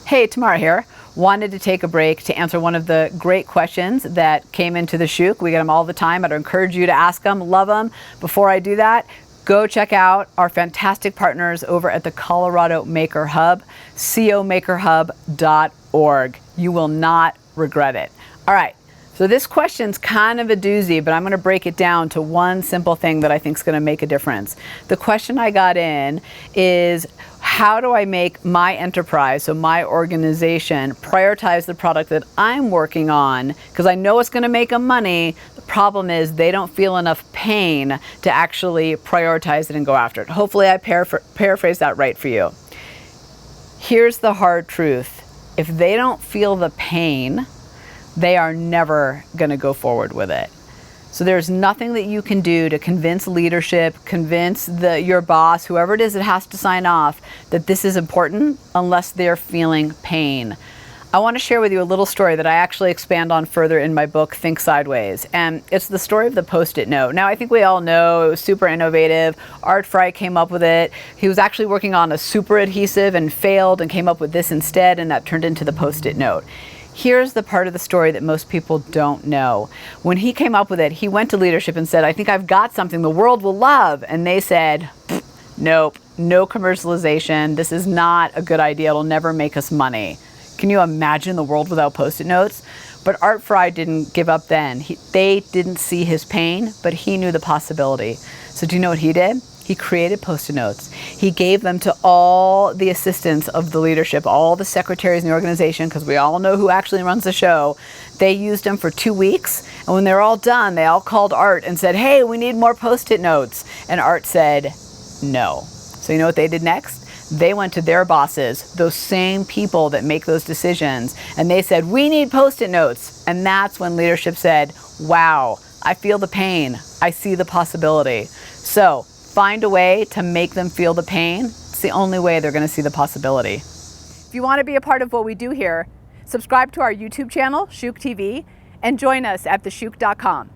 Hey, Tamara here. Wanted to take a break to answer one of the great questions that came into the Shuuk. We get them all the time. I'd encourage you to ask them, love them. Before I do that, go check out our fantastic partners over at the Colorado Maker Hub, comakerhub.org. You will not regret it. All right. So this question's kind of a doozy, but I'm going to break it down to one simple thing that I think is going to make a difference. The question I got in is, how do I make my enterprise, so my organization, prioritize the product that I'm working on? Because I know it's going to make them money. The problem is they don't feel enough pain to actually prioritize it and go after it. Hopefully I paraphrase that right for you. Here's the hard truth. If they don't feel the pain, they are never going to go forward with it. So there's nothing that you can do to convince leadership, convince your boss, whoever it is that has to sign off, that this is important unless they're feeling pain. I want to share with you a little story that I actually expand on further in my book, Think Sideways. And it's the story of the Post-it note. Now, I think we all know it was super innovative. Art Fry came up with it. He was actually working on a superadhesive and failed and came up with this instead, and that turned into the Post-it note. Here's the part of the story that most people don't know. When he came up with it, he went to leadership and said, I think I've got something the world will love. And they said, nope, no commercialization. This is not a good idea. It'll never make us money. Can you imagine the world without Post-it notes? But Art Fry didn't give up then. They didn't see his pain, but he knew the possibility. So do you know what he did? He created Post-it notes. He gave them to all the assistants of the leadership, all the secretaries in the organization, because we all know who actually runs the show. They used them for 2 weeks, and when they're all done, they all called Art and said, hey, we need more Post-it notes. And Art said, no. So you know what they did next? They went to their bosses, those same people that make those decisions, and they said, we need Post-it notes. And that's when leadership said, wow, I feel the pain. I see the possibility. So find a way to make them feel the pain. It's the only way they're going to see the possibility. If you want to be a part of what we do here, subscribe to our YouTube channel, Shuuk TV, and join us at theshuuk.com.